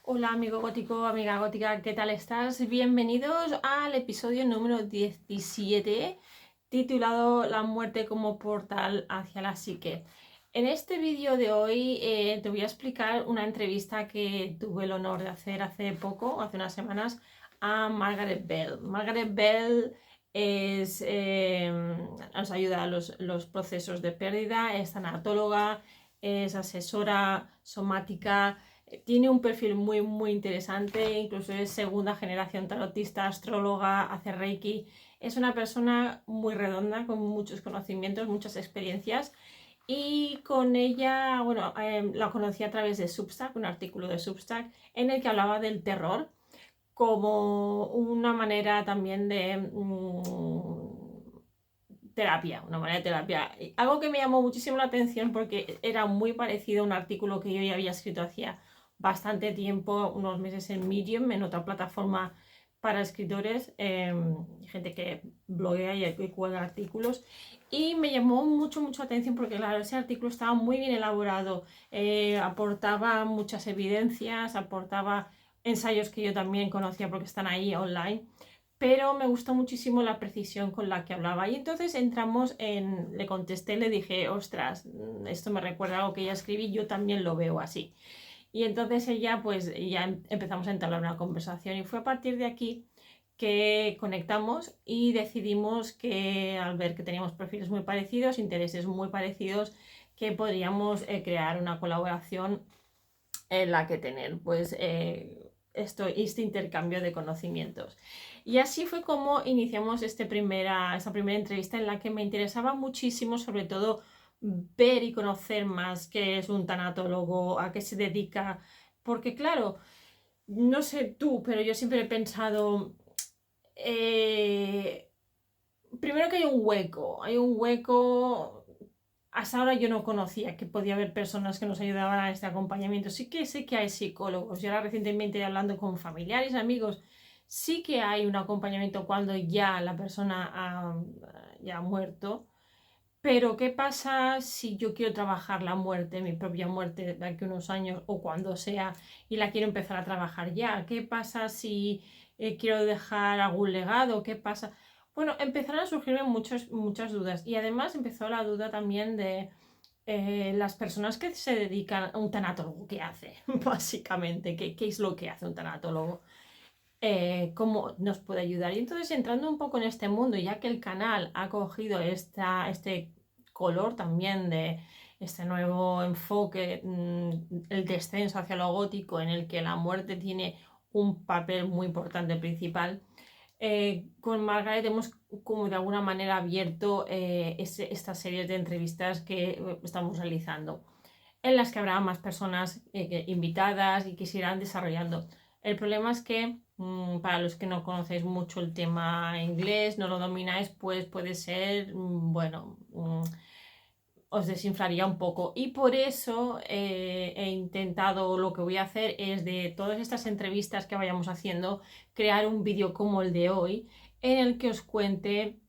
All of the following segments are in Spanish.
Hola amigo gótico, amiga gótica, ¿qué tal estás? Bienvenidos al episodio número 17 titulado La muerte como portal hacia la psique. En este vídeo de hoy te voy a explicar una entrevista que tuve el honor de hacer hace poco, hace unas semanas, a Margaret Bell. Margaret Bell nos ayuda a los procesos de pérdida, es tanatóloga, es asesora somática. Tiene un perfil muy interesante, incluso es segunda generación tarotista, astróloga, hace reiki. Es una persona muy redonda, con muchos conocimientos, muchas experiencias. Y con ella, bueno, la conocí a través de Substack, un artículo de Substack, en el que hablaba del terror como una manera también de terapia, una manera de terapia. Algo que me llamó muchísimo la atención porque era muy parecido a un artículo que yo ya había escrito hacía bastante tiempo, unos meses en Medium, en otra plataforma para escritores, gente que bloguea y cuelga artículos, y me llamó mucho atención porque claro, ese artículo estaba muy bien elaborado, aportaba muchas evidencias, aportaba ensayos que yo también conocía porque están ahí online, pero me gustó muchísimo la precisión con la que hablaba. Y entonces le contesté, le dije, ostras, esto me recuerda a algo que ya escribí, yo también lo veo así. Y entonces ella, pues ya empezamos a entablar una conversación y fue a partir de aquí que conectamos y decidimos que al ver que teníamos perfiles muy parecidos, intereses muy parecidos, que podríamos crear una colaboración en la que tener pues este intercambio de conocimientos. Y así fue como iniciamos esta primera entrevista, en la que me interesaba muchísimo, sobre todo, ver y conocer más qué es un tanatólogo, a qué se dedica, porque claro, no sé tú, pero yo siempre he pensado, primero que hay un hueco. Hasta ahora yo no conocía que podía haber personas que nos ayudaban a este acompañamiento. Sí que sé que hay psicólogos. Y ahora recientemente hablando con familiares, amigos, sí que hay un acompañamiento cuando ya la persona ya ha muerto. Pero ¿qué pasa si yo quiero trabajar la muerte, mi propia muerte de aquí a unos años o cuando sea, y la quiero empezar a trabajar ya? ¿Qué pasa si quiero dejar algún legado? ¿Qué pasa? Bueno, empezaron a surgirme muchas dudas, y además empezó la duda también de las personas que se dedican a un tanatólogo. ¿Qué hace? Básicamente, ¿qué es lo que hace un tanatólogo? ¿Cómo nos puede ayudar? Y entonces, entrando un poco en este mundo, ya que el canal ha cogido este color también de este nuevo enfoque, el descenso hacia lo gótico, en el que la muerte tiene un papel muy importante principal, con Margaret hemos como de alguna manera abierto esta serie de entrevistas que estamos realizando, en las que habrá más personas invitadas y que se irán desarrollando. El problema es que para los que no conocéis mucho el tema inglés, no lo domináis, pues puede ser, bueno, os desinflaría un poco. Y por eso he intentado, lo que voy a hacer es, de todas estas entrevistas que vayamos haciendo, crear un vídeo como el de hoy, en el que os cuente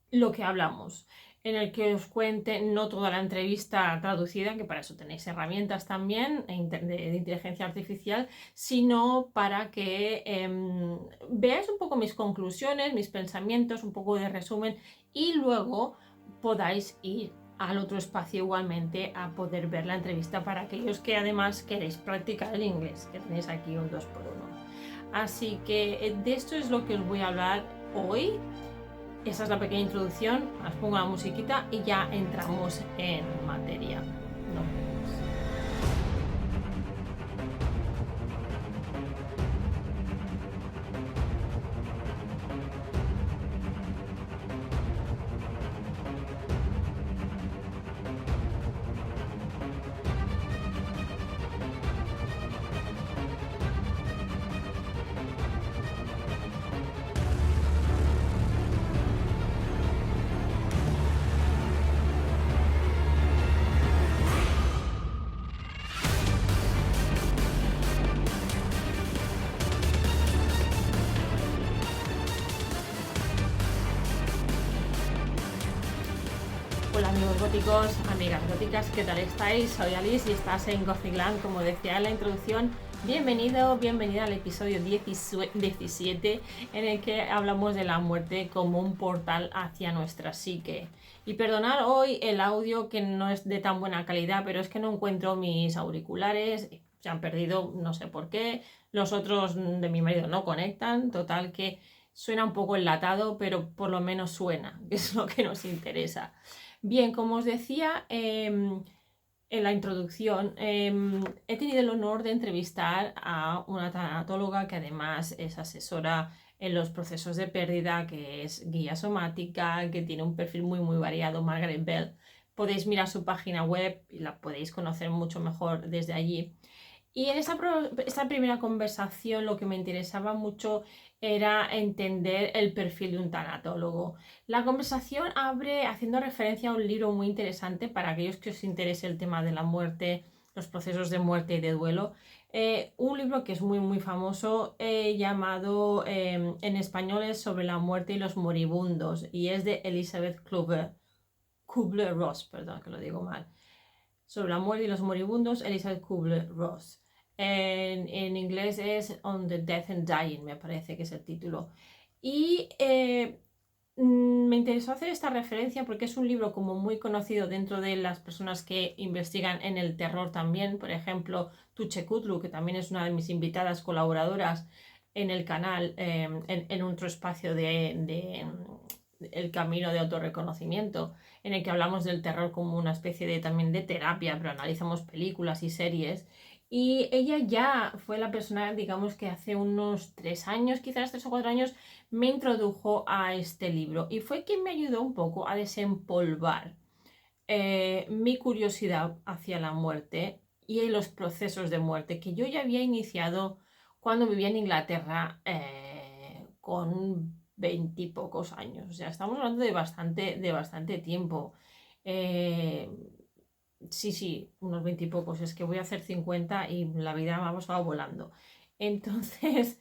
lo que hablamos, en el que os cuente no toda la entrevista traducida, que para eso tenéis herramientas también de inteligencia artificial, sino para que veáis un poco mis conclusiones, mis pensamientos, un poco de resumen, y luego podáis ir al otro espacio igualmente a poder ver la entrevista, para aquellos que además queréis practicar el inglés, que tenéis aquí un 2x1. Así que de esto es lo que os voy a hablar hoy. Esa es la pequeña introducción, os pongo la musiquita y ya entramos en materia. Nos vemos. góticos, amigas góticas, ¿qué tal estáis? Soy Alice y estás en Gothicland, como decía en la introducción. Bienvenido, bienvenida al episodio 17 en el que hablamos de la muerte como un portal hacia nuestra psique. Y perdonad hoy el audio que no es de tan buena calidad, pero es que no encuentro mis auriculares, se han perdido, no sé por qué, los otros de mi marido no conectan, total que suena un poco enlatado, pero por lo menos suena, que es lo que nos interesa. Bien, como os decía en la introducción, he tenido el honor de entrevistar a una tanatóloga que además es asesora en los procesos de pérdida, que es guía somática, que tiene un perfil muy variado, Margaret Bell. Podéis mirar su página web y la podéis conocer mucho mejor desde allí. Y en esta primera conversación lo que me interesaba mucho era entender el perfil de un tanatólogo. La conversación abre haciendo referencia a un libro muy interesante para aquellos que os interese el tema de la muerte, los procesos de muerte y de duelo. Un libro que es muy famoso llamado en español es Sobre la muerte y los moribundos y es de Elizabeth Kubler-Ross, perdón que lo digo mal. Sobre la muerte y los moribundos, Elizabeth Kubler-Ross. En inglés es On the Death and Dying, me parece que es el título. Y me interesó hacer esta referencia porque es un libro como muy conocido dentro de las personas que investigan en el terror también. Por ejemplo, Tuche Kutlu, que también es una de mis invitadas colaboradoras en el canal, en otro espacio de El Camino de Autorreconocimiento, en el que hablamos del terror como una especie también de terapia, pero analizamos películas y series. Y ella ya fue la persona, digamos, que hace unos 3 años, quizás 3 o 4 años, me introdujo a este libro y fue quien me ayudó un poco a desempolvar mi curiosidad hacia la muerte y en los procesos de muerte que yo ya había iniciado cuando vivía en Inglaterra con 20 y pocos años. O sea, estamos hablando de bastante tiempo. Sí, unos 20 y pocos. Es que voy a hacer 50 y la vida me ha pasado volando. Entonces,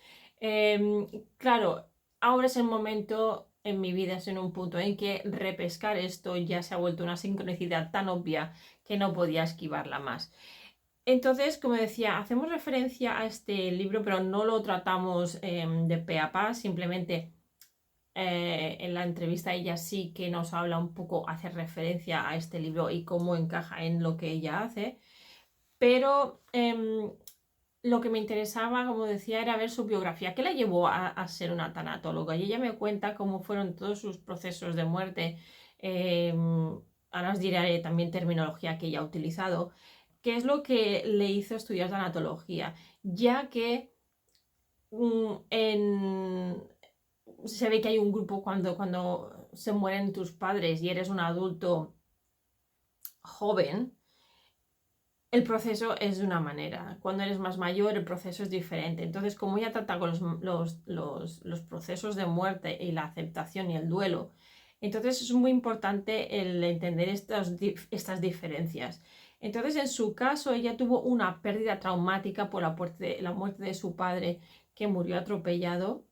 claro, ahora es el momento en mi vida, es en un punto en que repescar esto ya se ha vuelto una sincronicidad tan obvia que no podía esquivarla más. Entonces, como decía, hacemos referencia a este libro, pero no lo tratamos de pe a pa, simplemente en la entrevista ella sí que nos habla un poco, hace referencia a este libro y cómo encaja en lo que ella hace, pero lo que me interesaba, como decía, era ver su biografía. ¿Qué la llevó a ser una tanatóloga? Y ella me cuenta cómo fueron todos sus procesos de muerte. Ahora os diré también terminología que ella ha utilizado. ¿Qué es lo que le hizo estudiar tanatología? Ya que se ve que hay un grupo cuando se mueren tus padres y eres un adulto joven, el proceso es de una manera. Cuando eres más mayor, el proceso es diferente. Entonces, como ella trata con los procesos de muerte y la aceptación y el duelo, entonces es muy importante el entender estas diferencias. Entonces, en su caso, ella tuvo una pérdida traumática por la muerte de su padre, que murió atropellado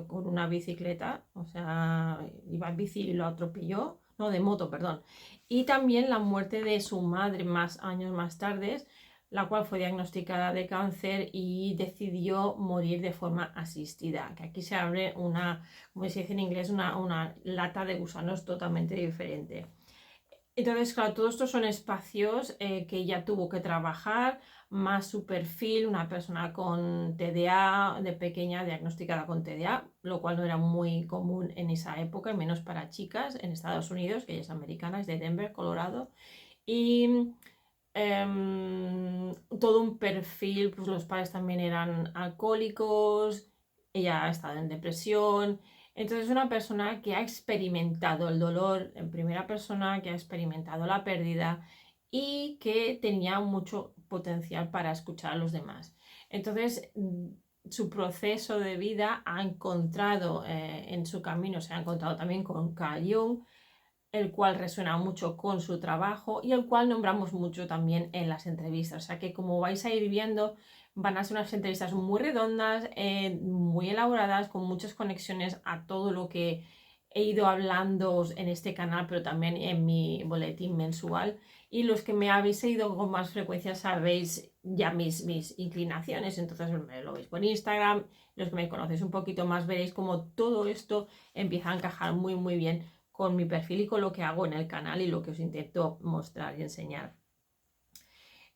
con una bicicleta. O sea, iba en bici y lo atropelló. No, de moto, perdón. Y también la muerte de su madre más años más tarde, la cual fue diagnosticada de cáncer y decidió morir de forma asistida. Que aquí se abre una, como se dice en inglés, una lata de gusanos totalmente diferente. Entonces, claro, todos estos son espacios que ella tuvo que trabajar, más su perfil, una persona con TDA, de pequeña diagnosticada con TDA, lo cual no era muy común en esa época, y menos para chicas en Estados Unidos, que ella es americana, es de Denver, Colorado. Y todo un perfil, pues los padres también eran alcohólicos, ella ha estado en depresión. Entonces, una persona que ha experimentado el dolor en primera persona, que ha experimentado la pérdida y que tenía mucho potencial para escuchar a los demás. Entonces, su proceso de vida ha encontrado en su camino, se ha encontrado también con Carl Jung, el cual resuena mucho con su trabajo y el cual nombramos mucho también en las entrevistas. O sea que, como vais a ir viendo, van a ser unas entrevistas muy redondas, muy elaboradas, con muchas conexiones a todo lo que he ido hablando en este canal, pero también en mi boletín mensual. Y los que me habéis seguido con más frecuencia sabéis ya mis inclinaciones, entonces me lo veis por Instagram. Los que me conocéis un poquito más veréis como todo esto empieza a encajar muy muy bien con mi perfil y con lo que hago en el canal y lo que os intento mostrar y enseñar.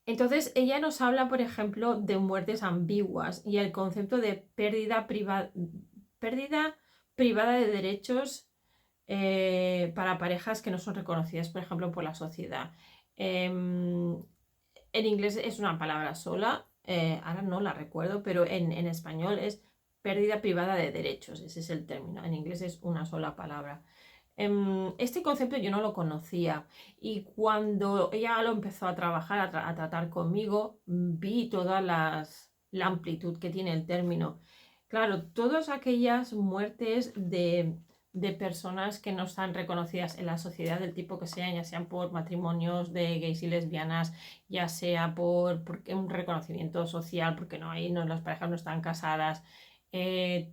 Entonces ella nos habla, por ejemplo, de muertes ambiguas y el concepto de pérdida privada de derechos para parejas que no son reconocidas, por ejemplo, por la sociedad. En inglés es una palabra sola, ahora no la recuerdo, pero en español es pérdida privada de derechos, ese es el término. En inglés es una sola palabra. Este concepto yo no lo conocía y cuando ella lo empezó a trabajar, a tratar conmigo, vi toda la amplitud que tiene el término. Claro, todas aquellas muertes de personas que no están reconocidas en la sociedad del tipo que sean, ya sean por matrimonios de gays y lesbianas, ya sea porque un reconocimiento social, porque no hay, no, las parejas no están casadas.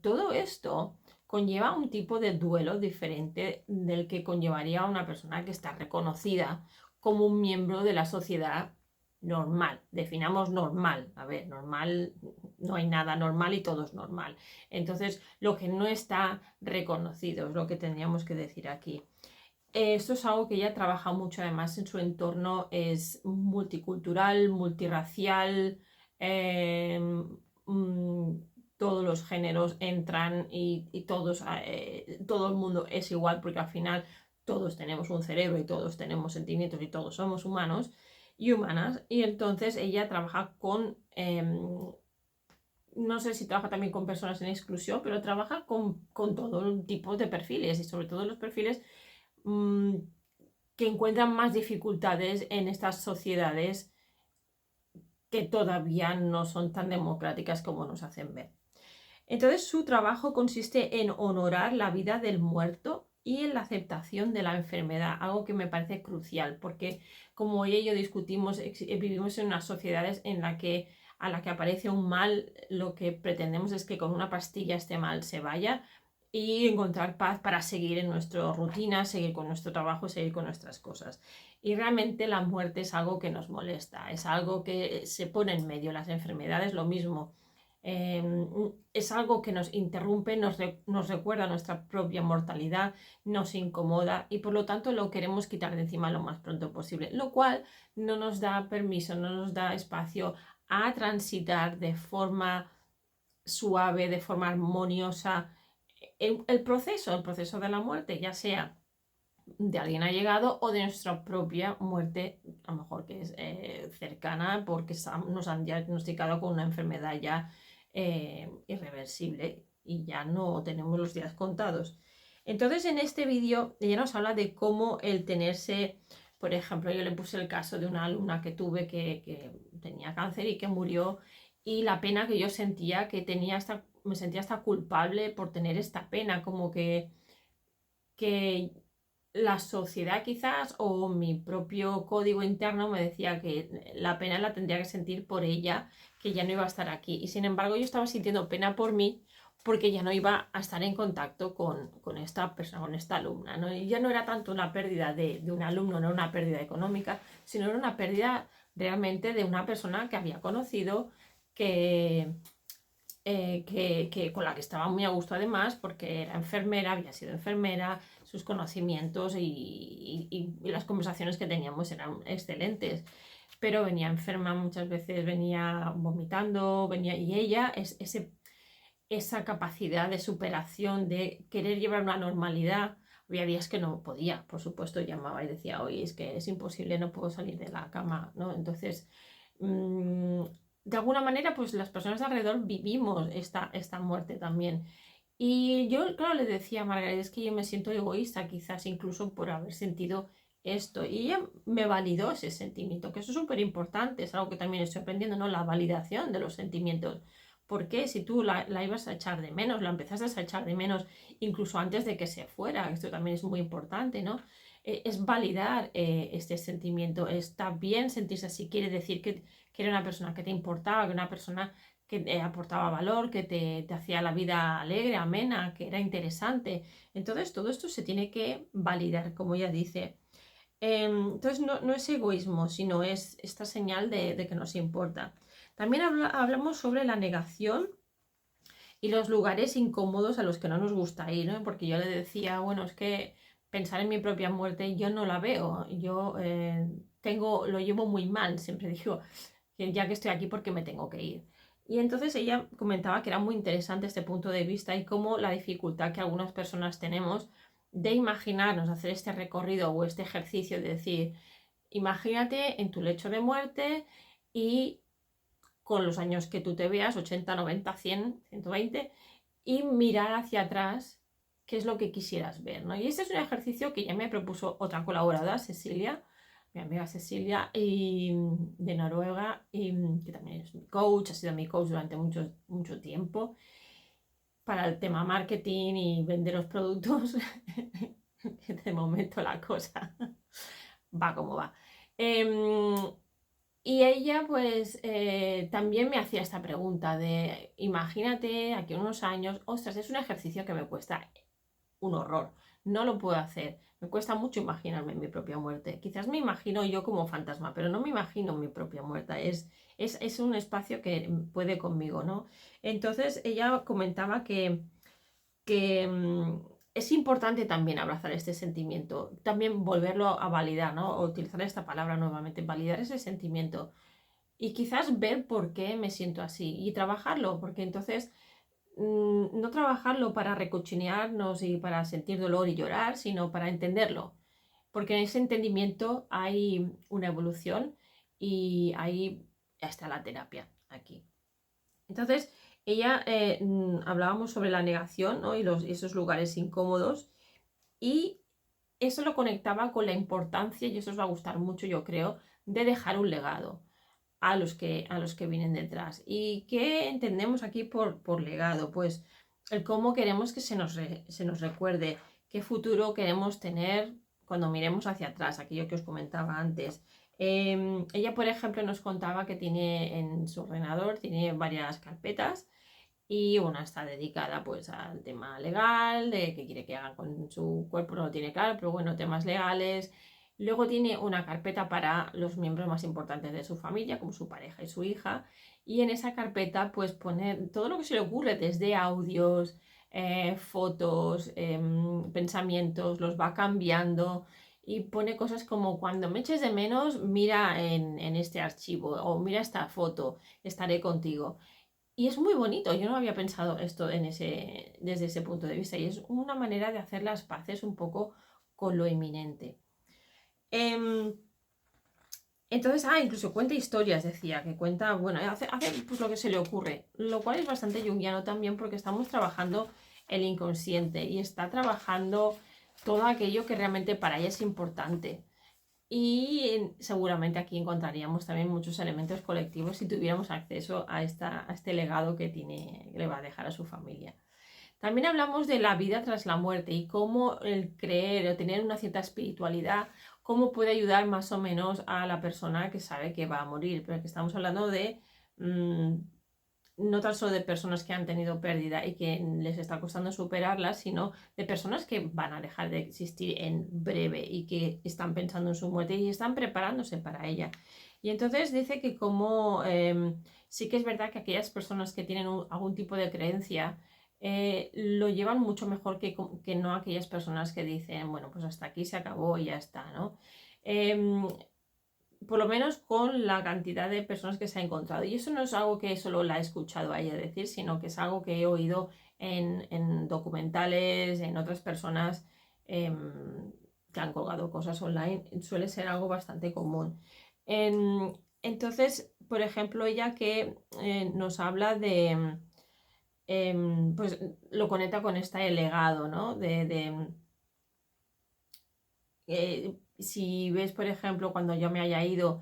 Todo esto conlleva un tipo de duelo diferente del que conllevaría una persona que está reconocida como un miembro de la sociedad normal. Definamos normal. A ver, normal, no hay nada normal y todo es normal. Entonces, lo que no está reconocido es lo que tendríamos que decir aquí. Esto es algo que ella trabaja mucho, además en su entorno es multicultural, multirracial, todos los géneros entran y todos, todo el mundo es igual porque al final todos tenemos un cerebro y todos tenemos sentimientos y todos somos humanos y humanas. Y entonces ella trabaja con, no sé si trabaja también con personas en exclusión, pero trabaja con todo tipo de perfiles y sobre todo los perfiles que encuentran más dificultades en estas sociedades que todavía no son tan democráticas como nos hacen ver. Entonces su trabajo consiste en honorar la vida del muerto y en la aceptación de la enfermedad, algo que me parece crucial, porque como ella y yo discutimos, vivimos en unas sociedades en la que a la que aparece un mal, lo que pretendemos es que con una pastilla este mal se vaya y encontrar paz para seguir en nuestra rutina, seguir con nuestro trabajo, seguir con nuestras cosas. Y realmente la muerte es algo que nos molesta, es algo que se pone en medio, las enfermedades lo mismo. Es algo que nos interrumpe, nos recuerda nuestra propia mortalidad, nos incomoda y por lo tanto lo queremos quitar de encima lo más pronto posible, lo cual no nos da permiso, no nos da espacio a transitar de forma suave, de forma armoniosa el proceso de la muerte, ya sea de alguien allegado o de nuestra propia muerte, a lo mejor que es cercana porque nos han diagnosticado con una enfermedad ya irreversible y ya no tenemos los días contados. Entonces en este vídeo ella nos habla de cómo el tenerse, por ejemplo, yo le puse el caso de una alumna que tuve que tenía cáncer y que murió y la pena que yo sentía, que tenía me sentía hasta culpable por tener esta pena, como que la sociedad quizás o mi propio código interno me decía que la pena la tendría que sentir por ella, que ya no iba a estar aquí. Y sin embargo yo estaba sintiendo pena por mí porque ya no iba a estar en contacto con esta persona, con esta alumna, ¿no? Y ya no era tanto una pérdida de un alumno, no era una pérdida económica, sino era una pérdida realmente de una persona que había conocido, que con la que estaba muy a gusto además, porque era enfermera, había sido enfermera, sus conocimientos y las conversaciones que teníamos eran excelentes. Pero venía enferma muchas veces, venía vomitando, y ella, esa capacidad de superación, de querer llevar una normalidad. Había días que no podía, por supuesto, llamaba y decía, oye, es que es imposible, no puedo salir de la cama, ¿no? Entonces, de alguna manera, pues las personas de alrededor vivimos esta muerte también. Y yo, claro, le decía a Margaret, es que yo me siento egoísta, quizás incluso por haber sentido esto. Y ella me validó ese sentimiento, que eso es súper importante, es algo que también estoy aprendiendo, ¿no? La validación de los sentimientos. ¿Por qué? Si tú la ibas a echar de menos, la empezaste a echar de menos incluso antes de que se fuera, esto también es muy importante, ¿no? Es validar este sentimiento. Está bien sentirse así, quiere decir que era una persona que te importaba, que una persona que te aportaba valor, que te hacía la vida alegre, amena, que era interesante. Entonces todo esto se tiene que validar, como ella dice. Entonces no es egoísmo, sino es esta señal de que nos importa. También hablamos sobre la negación y los lugares incómodos a los que no nos gusta ir, ¿no? Porque yo le decía, bueno, es que pensar en mi propia muerte yo no la veo, yo lo llevo muy mal, siempre digo, que ya que estoy aquí porque me tengo que ir. Y entonces ella comentaba que era muy interesante este punto de vista y cómo la dificultad que algunas personas tenemos de imaginarnos hacer este recorrido o este ejercicio de decir, imagínate en tu lecho de muerte y con los años que tú te veas, 80, 90, 100, 120, y mirar hacia atrás qué es lo que quisieras ver, ¿no? Y este es un ejercicio que ya me propuso otra colaboradora, Cecilia, mi amiga Cecilia, de Noruega, y que también es mi coach, ha sido mi coach durante mucho tiempo para el tema marketing y vender los productos. De momento la cosa va como va. Y ella pues también me hacía esta pregunta de, imagínate aquí unos años, ostras, es un ejercicio que me cuesta un horror, no lo puedo hacer, me cuesta mucho imaginarme mi propia muerte, quizás me imagino yo como fantasma, pero no me imagino mi propia muerte, es un espacio que puede conmigo, ¿no? Entonces ella comentaba que es importante también abrazar este sentimiento, también volverlo a validar, ¿no? O utilizar esta palabra nuevamente, validar ese sentimiento y quizás ver por qué me siento así y trabajarlo, porque entonces no trabajarlo para recochinearnos y para sentir dolor y llorar, sino para entenderlo, porque en ese entendimiento hay una evolución y ahí está la terapia aquí. Entonces, ella hablábamos sobre la negación, ¿no? Y esos lugares incómodos y eso lo conectaba con la importancia, y eso os va a gustar mucho, yo creo, de dejar un legado a los que vienen detrás. ¿Y qué entendemos aquí por legado? Pues el cómo queremos que se nos recuerde, qué futuro queremos tener cuando miremos hacia atrás, aquello que os comentaba antes. Ella, por ejemplo, nos contaba que tiene en su ordenador, tiene varias carpetas y una está dedicada pues al tema legal, de qué quiere que hagan con su cuerpo, no lo tiene claro, pero bueno, temas legales. Luego tiene una carpeta para los miembros más importantes de su familia, como su pareja y su hija. Y en esa carpeta pues pone todo lo que se le ocurre, desde audios, fotos, pensamientos, los va cambiando. Y pone cosas como cuando me eches de menos, mira en este archivo o mira esta foto, estaré contigo. Y es muy bonito, yo no había pensado esto desde ese punto de vista y es una manera de hacer las paces un poco con lo inminente. Entonces, incluso cuenta historias, decía, que cuenta, bueno, hace pues lo que se le ocurre, lo cual es bastante junguiano también porque estamos trabajando el inconsciente y está trabajando todo aquello que realmente para ella es importante. Y seguramente aquí encontraríamos también muchos elementos colectivos si tuviéramos acceso a este legado que le va a dejar a su familia. También hablamos de la vida tras la muerte y cómo el creer o tener una cierta espiritualidad, cómo puede ayudar más o menos a la persona que sabe que va a morir, pero que estamos hablando de no tan solo de personas que han tenido pérdida y que les está costando superarlas, sino de personas que van a dejar de existir en breve y que están pensando en su muerte y están preparándose para ella. Y entonces dice que como sí que es verdad que aquellas personas que tienen algún tipo de creencia lo llevan mucho mejor que no aquellas personas que dicen, bueno, pues hasta aquí se acabó y ya está, ¿no? Por lo menos con la cantidad de personas que se ha encontrado. Y eso no es algo que solo la he escuchado a ella decir, sino que es algo que he oído en documentales, en otras personas que han colgado cosas online. Suele ser algo bastante común. Entonces, por ejemplo, ella que nos habla de, pues lo conecta con este legado, ¿no? Si ves, por ejemplo, cuando yo me haya ido,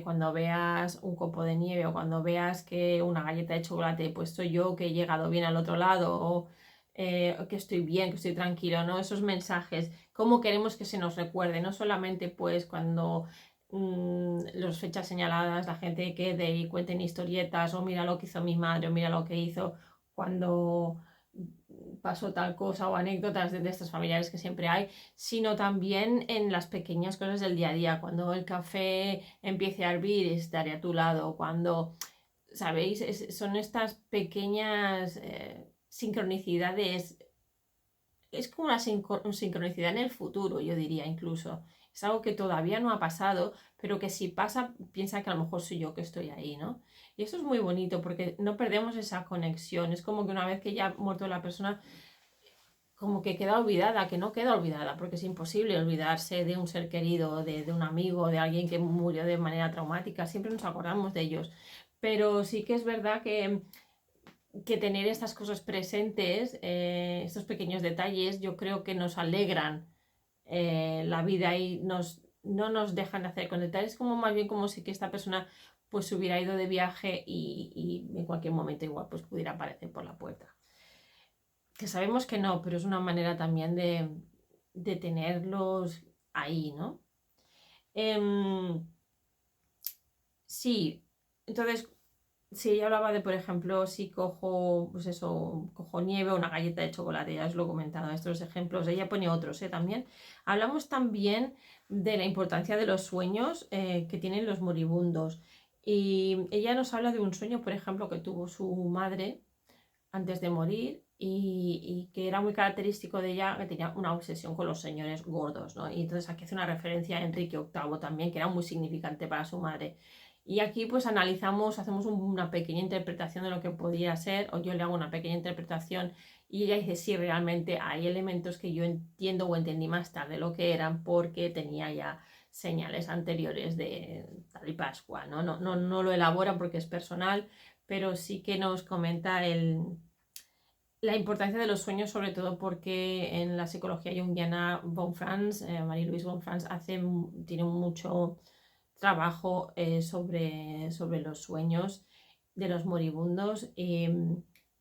cuando veas un copo de nieve o cuando veas que una galleta de chocolate, pues soy yo que he llegado bien al otro lado o que estoy bien, que estoy tranquilo, ¿no? Esos mensajes, cómo queremos que se nos recuerde, no solamente pues cuando las fechas señaladas, la que quede y cuenten historietas, o mira lo que hizo mi madre, o mira lo que hizo cuando pasó tal cosa, o anécdotas de estos familiares que siempre hay, sino también en las pequeñas cosas del día a día, cuando el café empiece a hervir, estaré a tu lado, cuando, ¿sabéis? Son estas pequeñas sincronicidades, es como una sincronicidad en el futuro, yo diría incluso. Es algo que todavía no ha pasado, pero que si pasa, piensa que a lo mejor soy yo que estoy ahí, ¿no? Y esto es muy bonito porque no perdemos esa conexión. Es como que una vez que ya ha muerto la persona, como que queda olvidada, que no queda olvidada, porque es imposible olvidarse de un ser querido, de un amigo, de alguien que murió de manera traumática. Siempre nos acordamos de ellos. Pero sí que es verdad que tener estas cosas presentes, estos pequeños detalles, yo creo que nos alegran la vida y no nos dejan de hacer con detalles, como más bien como si que esta persona pues se hubiera ido de viaje y en cualquier momento igual pues pudiera aparecer por la puerta. Que sabemos que no, pero es una manera también de tenerlos ahí, ¿no? Em, sí, entonces si ella hablaba de, por ejemplo, si cojo, pues eso, cojo nieve o una galleta de chocolate, ya os lo he comentado, estos ejemplos, ella pone otros también. Hablamos también de la importancia de los sueños que tienen los moribundos. Y ella nos habla de un sueño, por ejemplo, que tuvo su madre antes de morir y que era muy característico de ella, que tenía una obsesión con los señores gordos, ¿no? Y entonces aquí hace una referencia a Enrique VIII también, que era muy significante para su madre. Y aquí pues analizamos, hacemos una pequeña interpretación de lo que podría ser, o yo le hago una pequeña interpretación y ella dice si realmente hay elementos que yo entiendo o entendí más tarde lo que eran porque tenía ya señales anteriores de tal y Pascua, ¿no? No lo elaboran porque es personal, pero sí que nos comenta la importancia de los sueños, sobre todo porque en la psicología junguiana von Franz, Marie-Louise von Franz, tiene mucho trabajo sobre los sueños de los moribundos.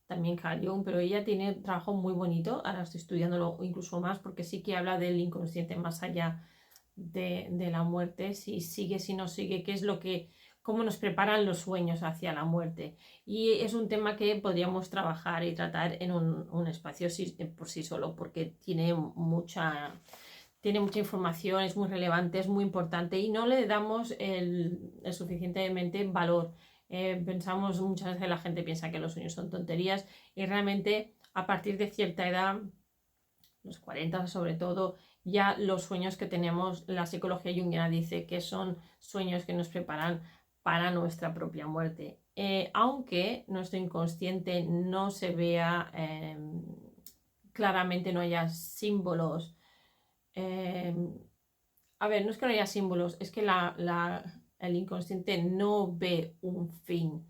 También Carl Jung, pero ella tiene un trabajo muy bonito, ahora estoy estudiándolo incluso más porque sí que habla del inconsciente más allá de la muerte, si sigue, si no sigue, qué es lo que, cómo nos preparan los sueños hacia la muerte. Y es un tema que podríamos trabajar y tratar en un espacio por sí solo, porque tiene mucha información, es muy relevante, es muy importante y no le damos el suficientemente valor. Pensamos, muchas veces la gente piensa que los sueños son tonterías y realmente a partir de cierta edad, los 40 sobre todo, ya los sueños que tenemos, la psicología junguiana dice que son sueños que nos preparan para nuestra propia muerte. Aunque nuestro inconsciente no se vea claramente, no haya símbolos. eh, a ver, no es que no haya símbolos, es que el inconsciente no ve un fin,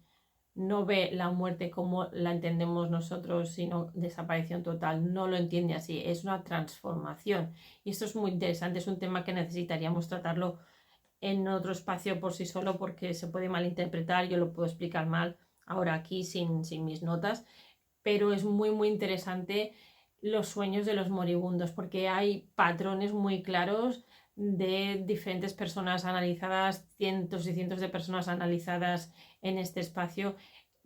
no ve la muerte como la entendemos nosotros, sino desaparición total, no lo entiende así, es una transformación. Y esto es muy interesante, es un tema que necesitaríamos tratarlo en otro espacio por sí solo porque se puede malinterpretar, yo lo puedo explicar mal ahora aquí sin mis notas, pero es muy interesante los sueños de los moribundos porque hay patrones muy claros de diferentes personas analizadas, cientos y cientos de personas analizadas en este espacio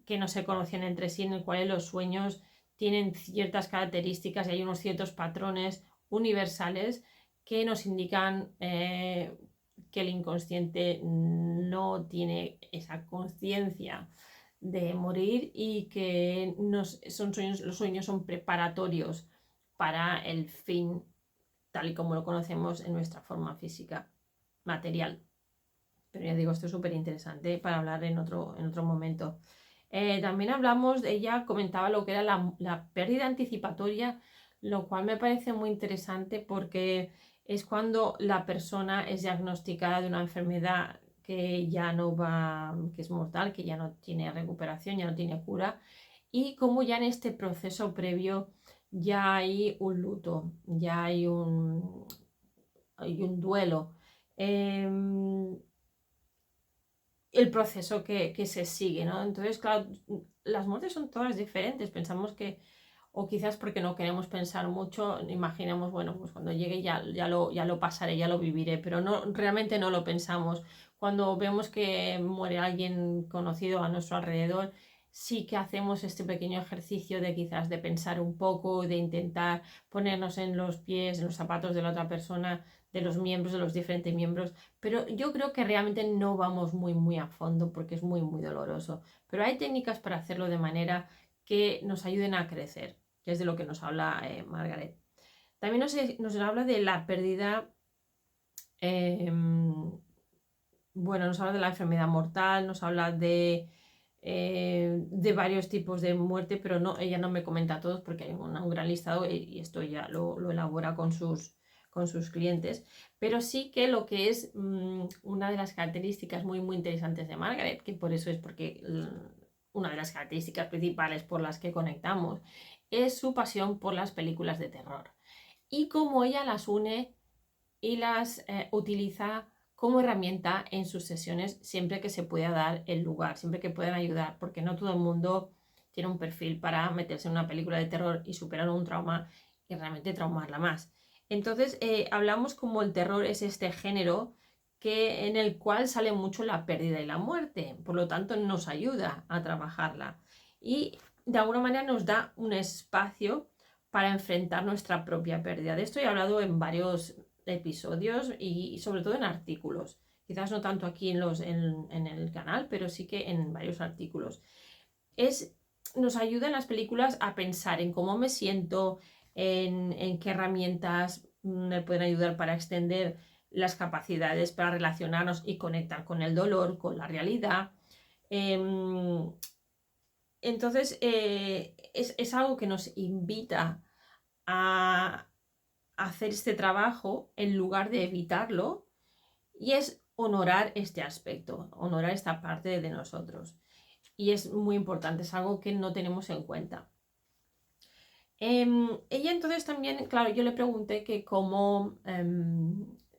que no se conocían entre sí, en el cual los sueños tienen ciertas características y hay unos ciertos patrones universales que nos indican que el inconsciente no tiene esa conciencia de morir y que los sueños son preparatorios para el fin tal y como lo conocemos en nuestra forma física material. Pero ya digo, esto es súper interesante para hablar en otro momento. También hablamos, ella comentaba lo que era la pérdida anticipatoria, lo cual me parece muy interesante porque es cuando la persona es diagnosticada de una enfermedad que ya no va, que es mortal, que ya no tiene recuperación, ya no tiene cura, y como ya en este proceso previo ya hay un luto, ya hay un duelo. El proceso que se sigue, ¿no? Entonces, claro, las muertes son todas diferentes. Pensamos que o quizás porque no queremos pensar mucho, imaginamos, bueno, pues cuando llegue ya lo pasaré, ya lo viviré, pero no, realmente no lo pensamos. Cuando vemos que muere alguien conocido a nuestro alrededor, sí que hacemos este pequeño ejercicio de quizás de pensar un poco, de intentar ponernos en los pies, en los zapatos de la otra persona, de los miembros, de los diferentes miembros, pero yo creo que realmente no vamos muy a fondo porque es muy doloroso. Pero hay técnicas para hacerlo de manera que nos ayuden a crecer, que es de lo que nos habla Margaret. También nos habla de la pérdida, eh, bueno, nos habla de la enfermedad mortal, nos habla de varios tipos de muerte, pero no, ella no me comenta todos porque hay un gran listado y esto ya lo elabora con sus clientes, pero sí que lo que es una de las características muy interesantes de Margaret, que por eso es porque una de las características principales por las que conectamos, es su pasión por las películas de terror y cómo ella las une y las utiliza como herramienta en sus sesiones siempre que se pueda dar el lugar, siempre que puedan ayudar, porque no todo el mundo tiene un perfil para meterse en una película de terror y superar un trauma y realmente traumarla más. Entonces, hablamos como el terror es este género en el cual sale mucho la pérdida y la muerte, por lo tanto nos ayuda a trabajarla y de alguna manera nos da un espacio para enfrentar nuestra propia pérdida. De esto he hablado en varios episodios y sobre todo en artículos. Quizás no tanto aquí en el canal, pero sí que en varios artículos. Nos ayuda en las películas a pensar en cómo me siento, en qué herramientas me pueden ayudar para extender las capacidades para relacionarnos y conectar con el dolor, con la realidad. Entonces, es algo que nos invita a hacer este trabajo en lugar de evitarlo y es honorar este aspecto, honorar esta parte de nosotros. Y es muy importante, es algo que no tenemos en cuenta. Ella entonces también, claro, yo le pregunté que cómo,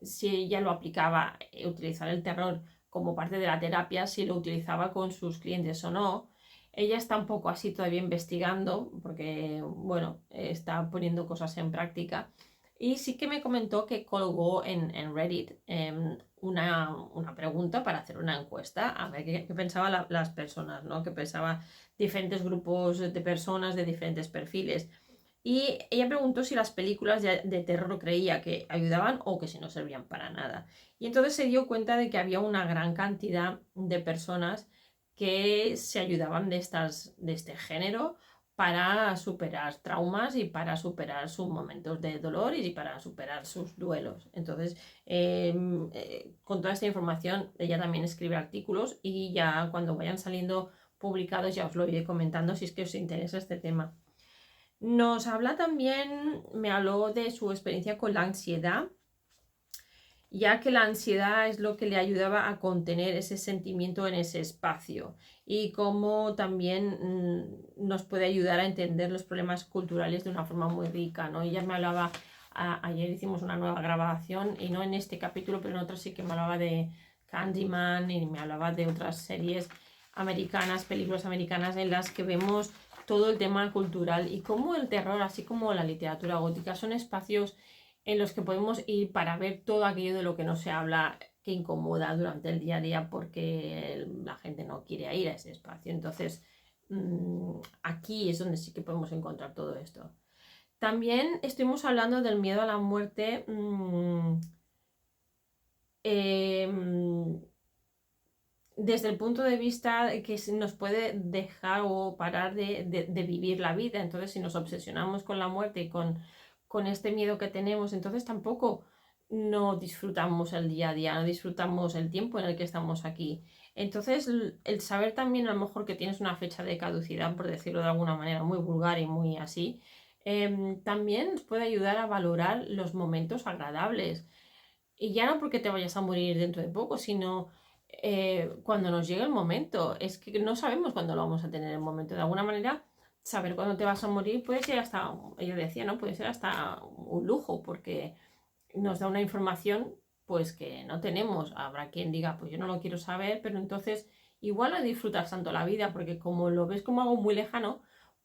si ella lo aplicaba, utilizar el terror como parte de la terapia, si lo utilizaba con sus clientes o no. Ella está un poco así todavía investigando, porque, bueno, está poniendo cosas en práctica. Y sí que me comentó que colgó en Reddit una pregunta para hacer una encuesta, a ver qué pensaban las personas, ¿no? Qué pensaban diferentes grupos de personas de diferentes perfiles. Y ella preguntó si las películas de terror creía que ayudaban o que si no servían para nada. Y entonces se dio cuenta de que había una gran cantidad de personas que se ayudaban de este género para superar traumas y para superar sus momentos de dolor y para superar sus duelos. Entonces, con toda esta información, ella también escribe artículos y ya cuando vayan saliendo publicados ya os lo iré comentando si es que os interesa este tema. Nos habla también, me habló de su experiencia con la ansiedad, ya que la ansiedad es lo que le ayudaba a contener ese sentimiento en ese espacio y cómo también nos puede ayudar a entender los problemas culturales de una forma muy rica, ¿no? Ella me hablaba, ayer hicimos una nueva grabación y no en este capítulo, pero en otro sí que me hablaba de Candyman y me hablaba de otras series americanas, películas americanas en las que vemos todo el tema cultural y cómo el terror, así como la literatura gótica, son espacios en los que podemos ir para ver todo aquello de lo que no se habla que incomoda durante el día a día porque la gente no quiere ir a ese espacio. Entonces, aquí es donde sí que podemos encontrar todo esto. También estuvimos hablando del miedo a la muerte. Desde el punto de vista de que nos puede dejar o parar de vivir la vida. Entonces, si nos obsesionamos con la muerte y con este miedo que tenemos, entonces tampoco no disfrutamos el día a día, no disfrutamos el tiempo en el que estamos aquí. Entonces, el saber también a lo mejor que tienes una fecha de caducidad, por decirlo de alguna manera muy vulgar y muy así, también nos puede ayudar a valorar los momentos agradables. Y ya no porque te vayas a morir dentro de poco, sino cuando nos llegue el momento. Es que no sabemos cuándo lo vamos a tener el momento. De alguna manera, saber cuándo te vas a morir puede ser hasta, yo decía, ¿no? Puede ser hasta un lujo, porque nos da una información pues que no tenemos. Habrá quien diga, pues yo no lo quiero saber, pero entonces igual no disfrutas tanto la vida, porque como lo ves como algo muy lejano,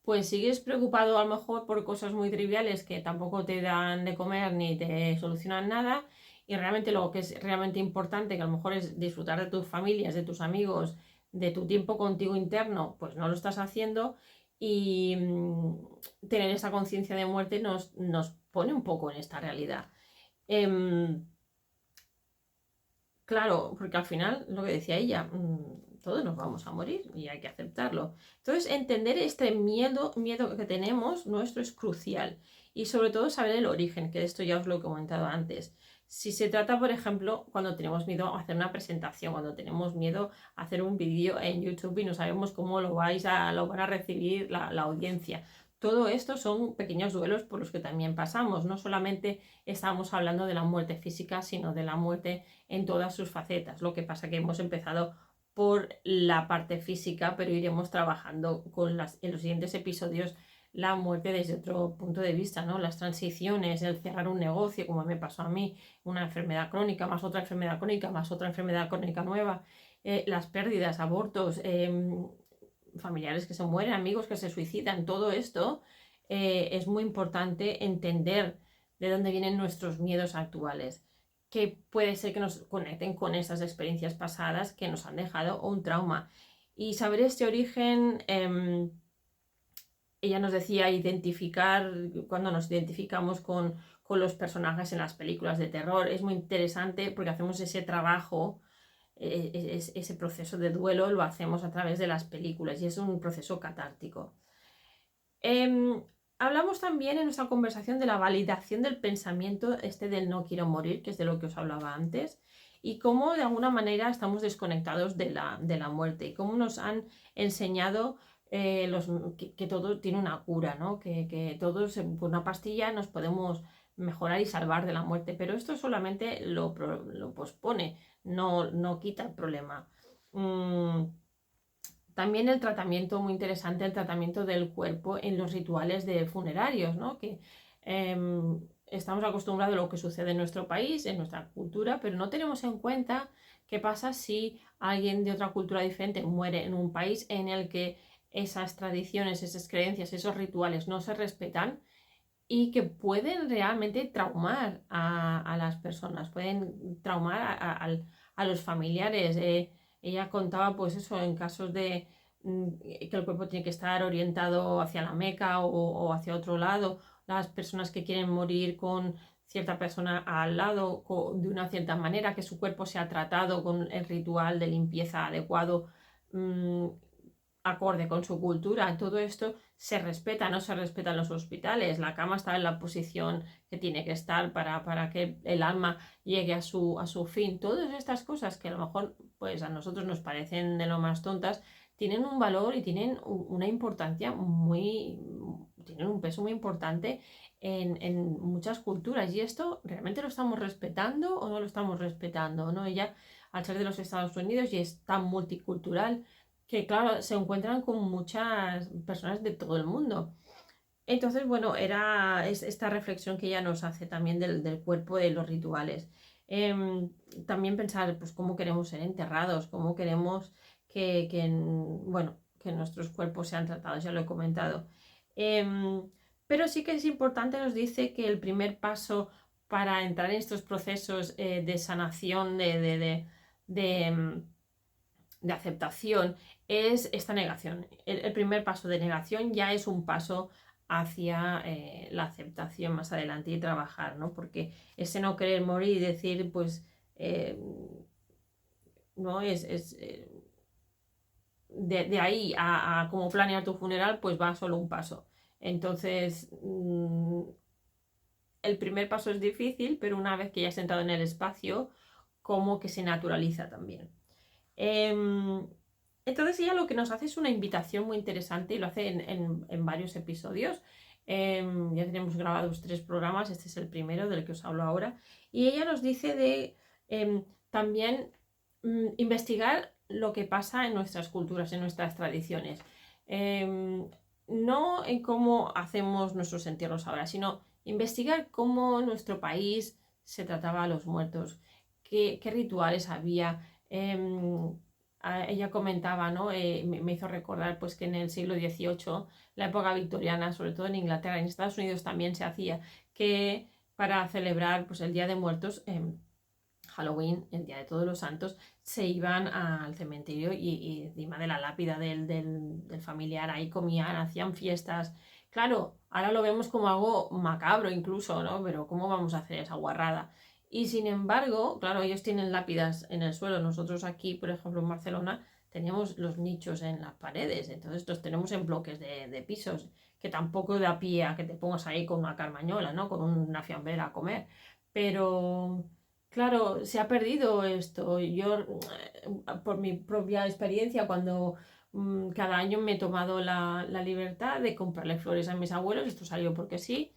pues sigues preocupado a lo mejor por cosas muy triviales que tampoco te dan de comer ni te solucionan nada, y realmente lo que es realmente importante, que a lo mejor es disfrutar de tus familias, de tus amigos, de tu tiempo contigo interno, pues no lo estás haciendo, y tener esa conciencia de muerte nos pone un poco en esta realidad. Claro, porque al final, lo que decía ella, todos nos vamos a morir y hay que aceptarlo. Entonces, entender este miedo que tenemos nuestro es crucial, y sobre todo saber el origen, que de esto ya os lo he comentado antes. Si se trata, por ejemplo, cuando tenemos miedo a hacer una presentación, cuando tenemos miedo a hacer un vídeo en YouTube y no sabemos cómo lo van a recibir la audiencia. Todo esto son pequeños duelos por los que también pasamos. No solamente estamos hablando de la muerte física, sino de la muerte en todas sus facetas. Lo que pasa que hemos empezado por la parte física, pero iremos trabajando en los siguientes episodios la muerte desde otro punto de vista, ¿no? Las transiciones, el cerrar un negocio, como me pasó a mí, una enfermedad crónica, más otra enfermedad crónica, más otra enfermedad crónica nueva, las pérdidas, abortos, familiares que se mueren, amigos que se suicidan, todo esto es muy importante entender de dónde vienen nuestros miedos actuales, que puede ser que nos conecten con esas experiencias pasadas que nos han dejado un trauma. Y saber este origen, ella nos decía identificar, cuando nos identificamos con los personajes en las películas de terror, es muy interesante porque hacemos ese trabajo, ese proceso de duelo lo hacemos a través de las películas y es un proceso catártico. Hablamos también en nuestra conversación de la validación del pensamiento del no quiero morir, que es de lo que os hablaba antes, y cómo de alguna manera estamos desconectados de la muerte, y cómo nos han enseñado que todo tiene una cura, ¿no? Que todos con una pastilla nos podemos mejorar y salvar de la muerte, pero esto solamente lo pospone, no quita el problema. También el tratamiento, muy interesante, el tratamiento del cuerpo en los rituales de funerarios, ¿no? Que estamos acostumbrados a lo que sucede en nuestro país, en nuestra cultura, pero no tenemos en cuenta qué pasa si alguien de otra cultura diferente muere en un país en el que esas tradiciones, esas creencias, esos rituales no se respetan, y que pueden realmente traumar a las personas, pueden traumar a los familiares. Ella contaba, pues eso, en casos de que el cuerpo tiene que estar orientado hacia la Meca o hacia otro lado, las personas que quieren morir con cierta persona al lado de una cierta manera, que su cuerpo sea tratado con el ritual de limpieza adecuado, acorde con su cultura. Todo esto se respeta, no se respeta en los hospitales. La cama está en la posición que tiene que estar para que el alma llegue a su fin. Todas estas cosas que a lo mejor pues a nosotros nos parecen de lo más tontas, tienen un valor y tienen una importancia tienen un peso muy importante en muchas culturas, y esto realmente lo estamos respetando o no lo estamos respetando, ¿no? Ella, al ser de los Estados Unidos y es tan multicultural, que claro, se encuentran con muchas personas de todo el mundo. Entonces, bueno, es esta reflexión que ella nos hace también del cuerpo, de los rituales. También pensar, pues, cómo queremos ser enterrados, cómo queremos que nuestros cuerpos sean tratados, ya lo he comentado. Pero sí que es importante, nos dice que el primer paso para entrar en estos procesos de sanación, de aceptación, es esta negación. El primer paso de negación ya es un paso hacia la aceptación más adelante y trabajar, ¿no? Porque ese no querer morir y decir, pues, no de ahí a cómo planear tu funeral, pues va solo un paso. Entonces, el primer paso es difícil, pero una vez que ya has entrado en el espacio, como que se naturaliza también. Entonces ella lo que nos hace es una invitación muy interesante, y lo hace en varios episodios. Ya tenemos grabados 3 programas, este es el primero del que os hablo ahora, y ella nos dice de también investigar lo que pasa en nuestras culturas, en nuestras tradiciones. No en cómo hacemos nuestros entierros ahora, sino investigar cómo en nuestro país se trataba a los muertos, qué rituales había. ella comentaba, ¿no? Me hizo recordar pues que en el siglo XVIII, la época victoriana, sobre todo en Inglaterra, en Estados Unidos también se hacía, que para celebrar pues el Día de Muertos, Halloween, el Día de Todos los Santos, se iban al cementerio y encima de la lápida del familiar ahí comían, hacían fiestas. Claro, ahora lo vemos como algo macabro incluso, ¿no? Pero ¿cómo vamos a hacer esa guarrada? Y sin embargo, claro, ellos tienen lápidas en el suelo. Nosotros aquí, por ejemplo, en Barcelona, teníamos los nichos en las paredes. Entonces los tenemos en bloques de pisos, que tampoco da pie a que te pongas ahí con una carmañola, ¿no? Con una fiambrera a comer. Pero, claro, se ha perdido esto. Yo, por mi propia experiencia, cuando cada año me he tomado la libertad de comprarle flores a mis abuelos, esto salió porque sí,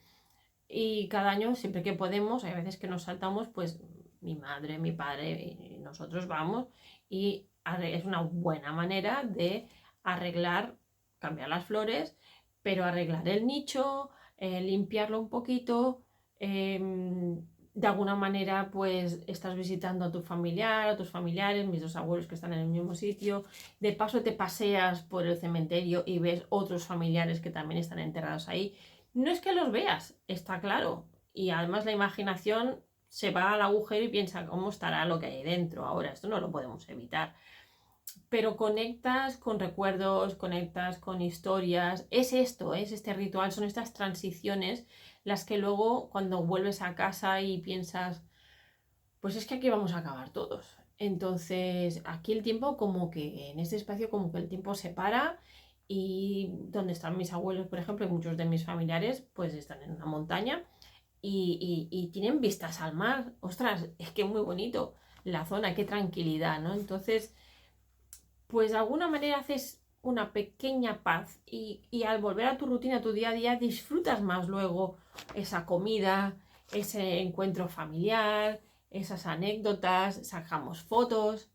y cada año, siempre que podemos, hay veces que nos saltamos, pues mi madre, mi padre y nosotros vamos y es una buena manera de arreglar, cambiar las flores, pero arreglar el nicho, limpiarlo un poquito. De alguna manera, pues estás visitando a tu familiar, a tus familiares, mis dos abuelos que están en el mismo sitio. De paso te paseas por el cementerio y ves otros familiares que también están enterrados ahí. No es que los veas, está claro. Y además la imaginación se va al agujero y piensa cómo estará lo que hay dentro. Ahora, esto no lo podemos evitar. Pero conectas con recuerdos, conectas con historias. Es esto, es este ritual, son estas transiciones las que luego cuando vuelves a casa y piensas, pues es que aquí vamos a acabar todos. Entonces, aquí el tiempo como que, en este espacio como que el tiempo se para y donde están mis abuelos, por ejemplo, y muchos de mis familiares, pues están en una montaña y tienen vistas al mar. Ostras, es que muy bonito la zona, qué tranquilidad, ¿no? Entonces, pues de alguna manera haces una pequeña paz y al volver a tu rutina, a tu día a día, disfrutas más luego esa comida, ese encuentro familiar, esas anécdotas, sacamos fotos.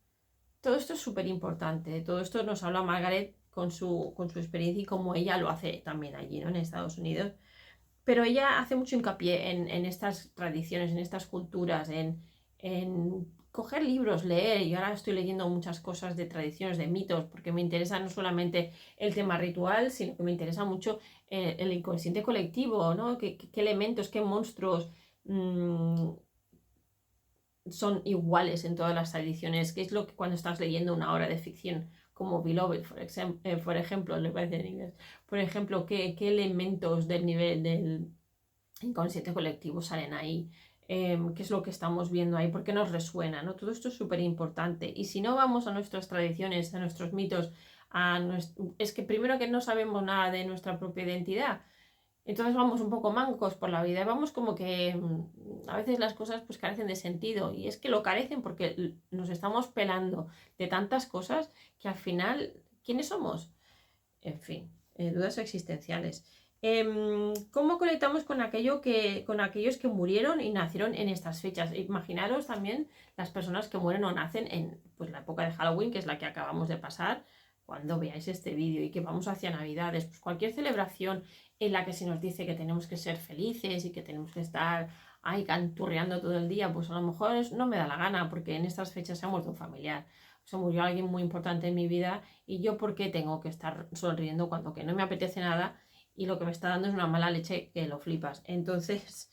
Todo esto es súper importante. Todo esto nos habla Margaret con su experiencia y cómo ella lo hace también allí, ¿no? En Estados Unidos. Pero ella hace mucho hincapié en estas tradiciones, en estas culturas, en coger libros, leer. Y ahora estoy leyendo muchas cosas de tradiciones, de mitos, porque me interesa no solamente el tema ritual, sino que me interesa mucho el inconsciente colectivo, ¿no? ¿Qué elementos, qué monstruos son iguales en todas las tradiciones? ¿Qué es lo que cuando estás leyendo una obra de ficción como Beloved, por ejemplo, le voy a decir en inglés, por ejemplo, qué elementos del nivel del inconsciente colectivo salen ahí? ¿Qué es lo que estamos viendo ahí? ¿Por qué nos resuena? ¿No? Todo esto es súper importante. Y si no vamos a nuestras tradiciones, a nuestros mitos, es que primero que no sabemos nada de nuestra propia identidad. Entonces vamos un poco mancos por la vida y vamos como que a veces las cosas pues carecen de sentido y es que lo carecen porque nos estamos pelando de tantas cosas que al final, ¿quiénes somos? En fin, dudas existenciales. ¿Cómo conectamos con con aquellos que murieron y nacieron en estas fechas? Imaginaros también las personas que mueren o nacen en pues, la época de Halloween, que es la que acabamos de pasar, cuando veáis este vídeo y que vamos hacia Navidades, pues cualquier celebración en la que se nos dice que tenemos que ser felices y que tenemos que estar ahí canturreando todo el día, pues a lo mejor no me da la gana porque en estas fechas se ha muerto un familiar, se murió alguien muy importante en mi vida y yo por qué tengo que estar sonriendo cuando que no me apetece nada y lo que me está dando es una mala leche que lo flipas. Entonces,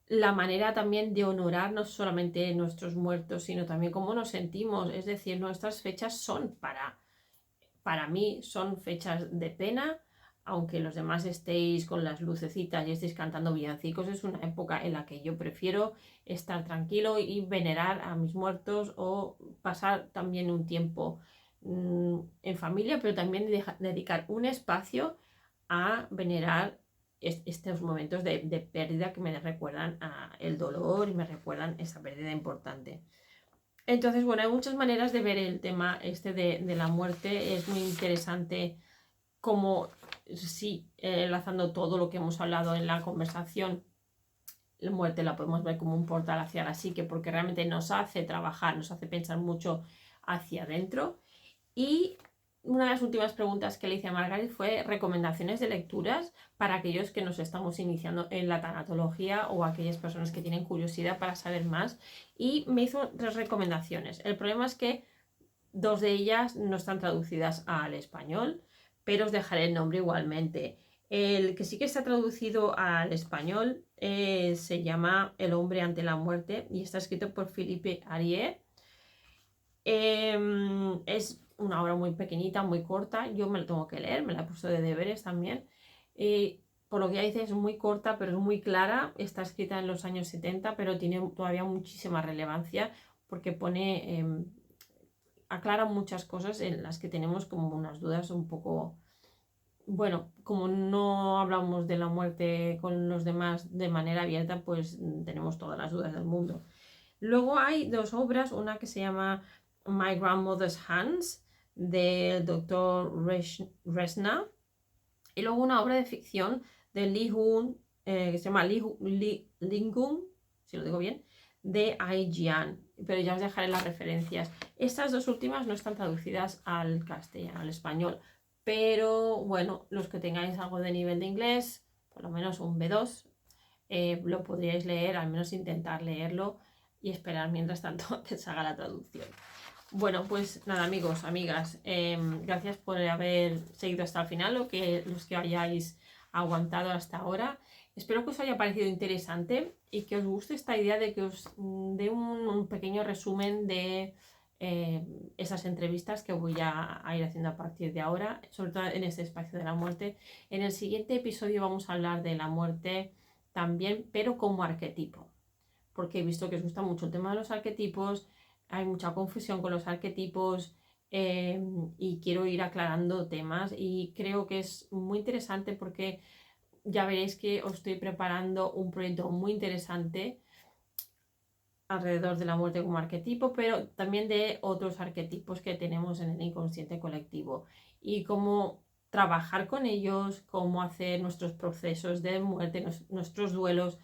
la manera también de honorar no solamente nuestros muertos, sino también cómo nos sentimos, es decir, nuestras fechas son para mí son fechas de pena, aunque los demás estéis con las lucecitas y estéis cantando villancicos, es una época en la que yo prefiero estar tranquilo y venerar a mis muertos o pasar también un tiempo en familia, pero también dedicar un espacio a venerar estos momentos de pérdida que me recuerdan el dolor y me recuerdan esa pérdida importante. Entonces, bueno, hay muchas maneras de ver el tema este de la muerte. Es muy interesante como, sí, enlazando todo lo que hemos hablado en la conversación, la muerte la podemos ver como un portal hacia la psique porque realmente nos hace trabajar, nos hace pensar mucho hacia adentro. Y una de las últimas preguntas que le hice a Margaret fue recomendaciones de lecturas para aquellos que nos estamos iniciando en la tanatología o aquellas personas que tienen curiosidad para saber más. Y me hizo 3 recomendaciones. El problema es que 2 de ellas no están traducidas al español, pero os dejaré el nombre igualmente. El que sí que está traducido al español se llama El hombre ante la muerte y está escrito por Philippe Arié. Es una obra muy pequeñita, muy corta. Yo me la tengo que leer, me la he puesto de deberes también. Por lo que ya dice, es muy corta, pero es muy clara. Está escrita en los años 70, pero tiene todavía muchísima relevancia porque aclara muchas cosas en las que tenemos como unas dudas un poco. Bueno, como no hablamos de la muerte con los demás de manera abierta, pues tenemos todas las dudas del mundo. Luego hay 2 obras, una que se llama My Grandmother's Hands, del doctor Resna, y luego una obra de ficción de Li Hun, que se llama Lingun, si lo digo bien, de Ai Jian, pero ya os dejaré las referencias. Estas 2 últimas no están traducidas al castellano, al español, pero bueno, los que tengáis algo de nivel de inglés, por lo menos un B2, lo podríais leer, al menos intentar leerlo y esperar mientras tanto que se haga la traducción. Bueno, pues nada, amigos, amigas, gracias por haber seguido hasta el final, los que hayáis aguantado hasta ahora. Espero que os haya parecido interesante y que os guste esta idea de que os dé un pequeño resumen de esas entrevistas que voy a ir haciendo a partir de ahora, sobre todo en este espacio de la muerte. En el siguiente episodio vamos a hablar de la muerte también, pero como arquetipo, porque he visto que os gusta mucho el tema de los arquetipos, hay mucha confusión con los arquetipos y quiero ir aclarando temas y creo que es muy interesante porque ya veréis que os estoy preparando un proyecto muy interesante alrededor de la muerte como arquetipo, pero también de otros arquetipos que tenemos en el inconsciente colectivo y cómo trabajar con ellos, cómo hacer nuestros procesos de muerte, nuestros duelos,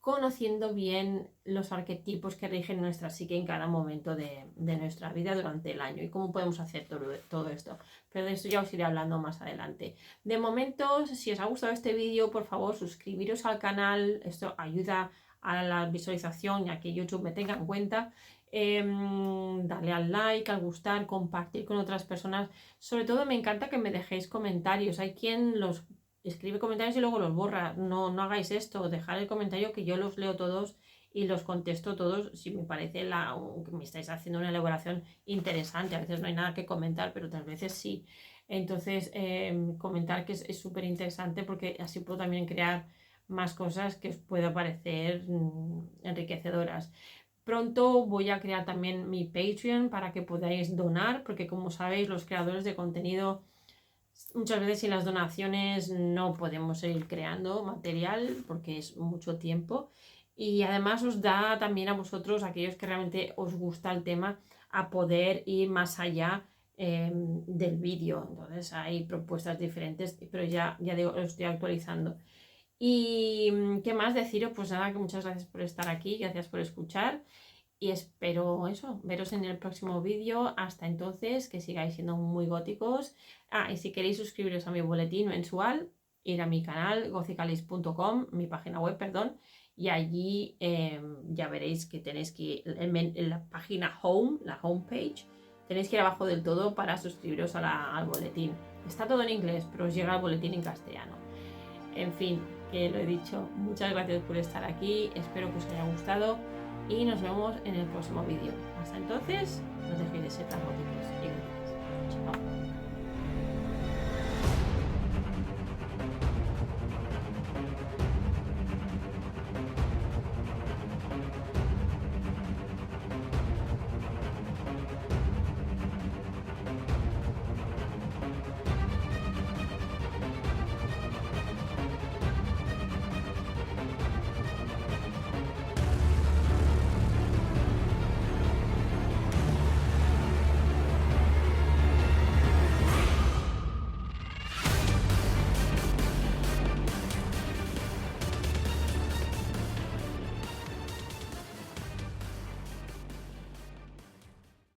conociendo bien los arquetipos que rigen nuestra psique en cada momento de nuestra vida durante el año y cómo podemos hacer todo esto. Pero de esto ya os iré hablando más adelante. De momento, si os ha gustado este vídeo, por favor, suscribiros al canal. Esto ayuda a la visualización y a que YouTube me tenga en cuenta. Darle al like, al gustar, compartir con otras personas. Sobre todo me encanta que me dejéis comentarios. Hay quien los escribe comentarios y luego los borra. No hagáis esto, dejad el comentario que yo los leo todos y los contesto todos si me parece que me estáis haciendo una elaboración interesante. A veces no hay nada que comentar, pero otras veces sí. Entonces, comentar que es súper interesante porque así puedo también crear más cosas que os pueda parecer enriquecedoras. Pronto voy a crear también mi Patreon para que podáis donar, porque como sabéis, los creadores de contenido muchas veces sin las donaciones no podemos seguir creando material porque es mucho tiempo y además os da también a vosotros, aquellos que realmente os gusta el tema, a poder ir más allá del vídeo. Entonces hay propuestas diferentes, pero ya digo, lo estoy actualizando. Y qué más deciros, pues nada, que muchas gracias por estar aquí, gracias por escuchar y espero eso, veros en el próximo vídeo. Hasta entonces, que sigáis siendo muy góticos. Y si queréis suscribiros a mi boletín mensual, ir a mi canal gothicalis.com, mi página web, perdón, y allí ya veréis que tenéis que ir en la página home, la homepage, tenéis que ir abajo del todo para suscribiros al boletín. Está todo en inglés, pero os llega el boletín en castellano. En fin, que lo he dicho, muchas gracias por estar aquí, espero que os haya gustado y nos vemos en el próximo vídeo. Hasta entonces, no dejéis de ser tan góticos y góticas. Chao.